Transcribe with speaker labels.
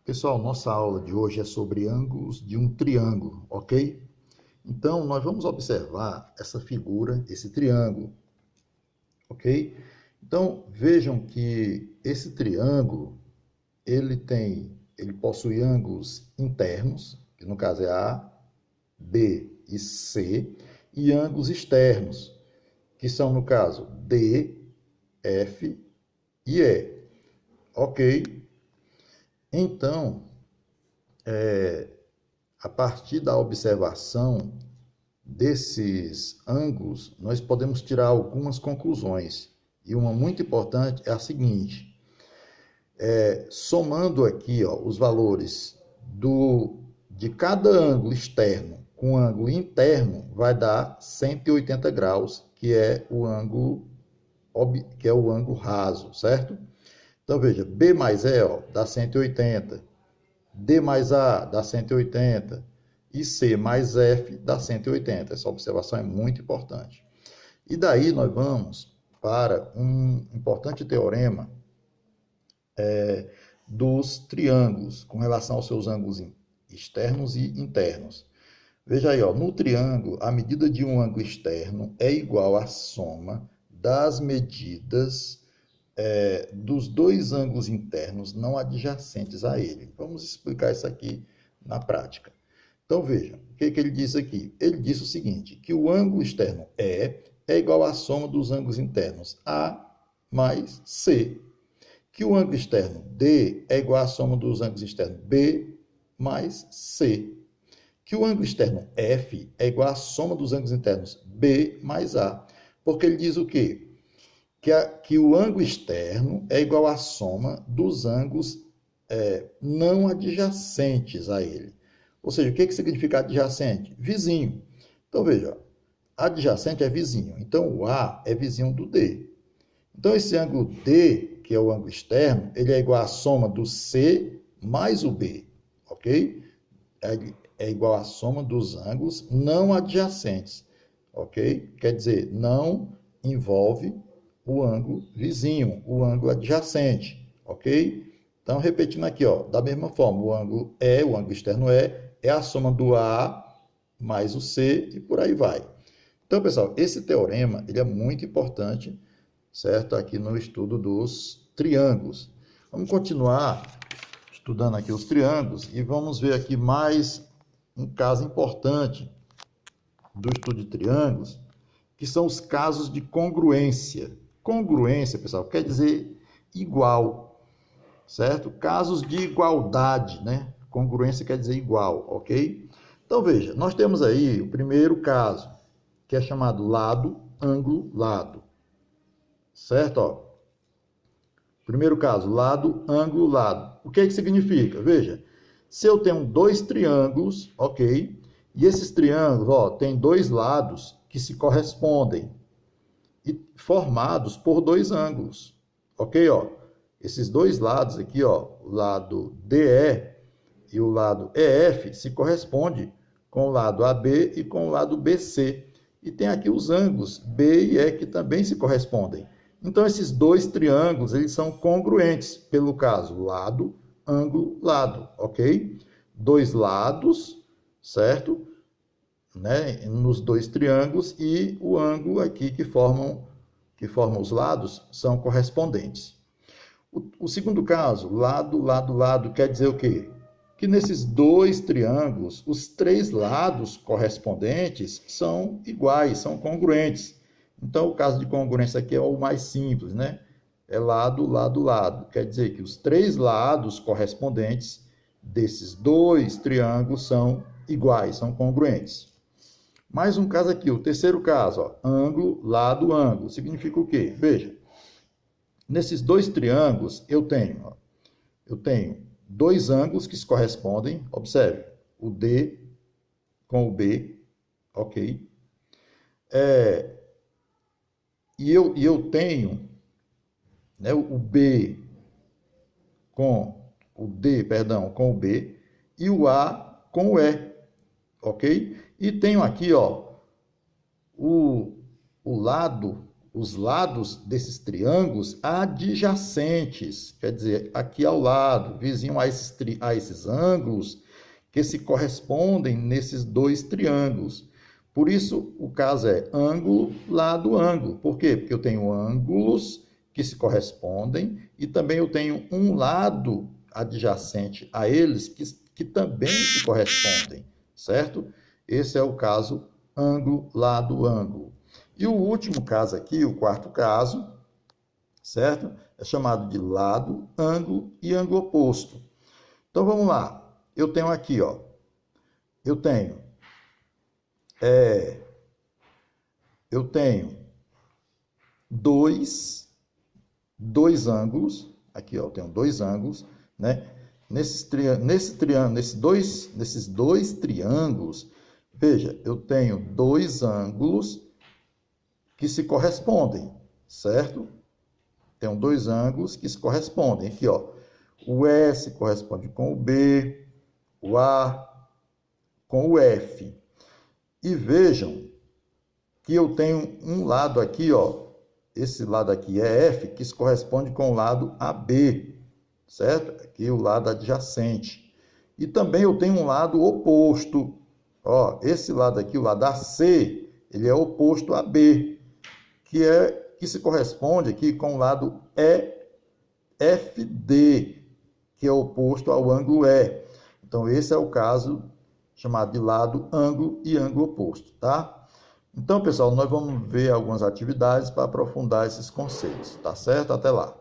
Speaker 1: Pessoal, nossa aula de hoje é sobre ângulos de um triângulo, ok? Então, nós vamos observar essa figura, esse triângulo, ok? Então, vejam que esse triângulo, ele possui ângulos internos, que no caso é A, B e C, e ângulos externos, que são, no caso, D, F e E, ok? Então, a partir da observação desses ângulos, nós podemos tirar algumas conclusões. E uma muito importante é a seguinte: somando aqui os valores de cada ângulo externo com o ângulo interno, vai dar 180 graus, que é o ângulo raso, certo? Então veja, B mais E dá 180, D mais A dá 180 e C mais F dá 180. Essa observação é muito importante. E daí nós vamos para um importante teorema dos triângulos com relação aos seus ângulos externos e internos. Veja aí, no triângulo, a medida de um ângulo externo é igual à soma das medidas dos dois ângulos internos não adjacentes a ele. Vamos explicar isso aqui na prática. Então, veja, o que ele diz aqui? Ele diz o seguinte, que o ângulo externo E é igual à soma dos ângulos internos A mais C. Que o ângulo externo D é igual à soma dos ângulos externos B mais C. Que o ângulo externo F é igual à soma dos ângulos internos B mais A. Porque ele diz o quê? Que o ângulo externo é igual à soma dos ângulos não adjacentes a ele. Ou seja, o que significa adjacente? Vizinho. Então, veja, adjacente é vizinho. Então, o A é vizinho do D. Então, esse ângulo D, que é o ângulo externo, ele é igual à soma do C mais o B, ok? É igual à soma dos ângulos não adjacentes, ok? Quer dizer, não envolve o ângulo vizinho, o ângulo adjacente, ok? Então, repetindo aqui, da mesma forma, o ângulo externo é a soma do A mais o C e por aí vai. Então, pessoal, esse teorema ele é muito importante, certo? Aqui no estudo dos triângulos. Vamos continuar estudando aqui os triângulos e vamos ver aqui mais um caso importante do estudo de triângulos, que são os casos de congruência. Congruência, pessoal, quer dizer igual, certo? Casos de igualdade, né? Congruência quer dizer igual, ok? Então, veja, nós temos aí o primeiro caso, que é chamado lado, ângulo, lado. Certo? Primeiro caso, lado, ângulo, lado. O que é que significa? Veja, se eu tenho dois triângulos, ok? E esses triângulos, tem dois lados que se correspondem e formados por dois ângulos, ok? Esses dois lados aqui, o lado DE e o lado EF se correspondem com o lado AB e com o lado BC. E tem aqui os ângulos B e E que também se correspondem. Então, esses dois triângulos, eles são congruentes, pelo caso, lado, ângulo, lado, ok? Dois lados, certo? Né? Nos dois triângulos e o ângulo aqui que formam os lados são correspondentes. O segundo caso, lado, lado, lado, quer dizer o quê? Que nesses dois triângulos, os três lados correspondentes são iguais, são congruentes. Então, o caso de congruência aqui é o mais simples, né? É lado, lado, lado. Quer dizer que os três lados correspondentes desses dois triângulos são iguais, são congruentes. Mais um caso aqui, o terceiro caso, ângulo, lado, ângulo. Significa o quê? Veja, nesses dois triângulos eu tenho dois ângulos que se correspondem, observe, o D com o B, ok? E eu tenho, né, o B com o D, perdão, com o B, e o A com o E, ok? E tenho aqui, o os lados desses triângulos adjacentes, quer dizer, aqui ao lado, vizinho a esses ângulos que se correspondem nesses dois triângulos. Por isso, o caso é ângulo, lado, ângulo. Por quê? Porque eu tenho ângulos que se correspondem e também eu tenho um lado adjacente a eles que também se correspondem, certo? Esse é o caso ângulo, lado, ângulo. E o último caso aqui, o quarto caso, certo? É chamado de lado, ângulo e ângulo oposto. Então, vamos lá. Eu tenho aqui, ó. Eu tenho dois ângulos. Aqui, ó, eu tenho dois ângulos, né? Nesses dois triângulos, veja, eu tenho dois ângulos que se correspondem, certo? Tenho dois ângulos que se correspondem. Aqui, ó, o S corresponde com o B, o A com o F. E vejam que eu tenho um lado aqui, ó, esse lado aqui é F, que se corresponde com o lado AB, certo? Aqui o lado adjacente. E também eu tenho um lado oposto. Ó, esse lado aqui, o lado AC, ele é oposto a B, que se corresponde aqui com o lado EFD, que é oposto ao ângulo E. Então, esse é o caso chamado de lado, ângulo e ângulo oposto, tá? Então, pessoal, nós vamos ver algumas atividades para aprofundar esses conceitos, tá certo? Até lá.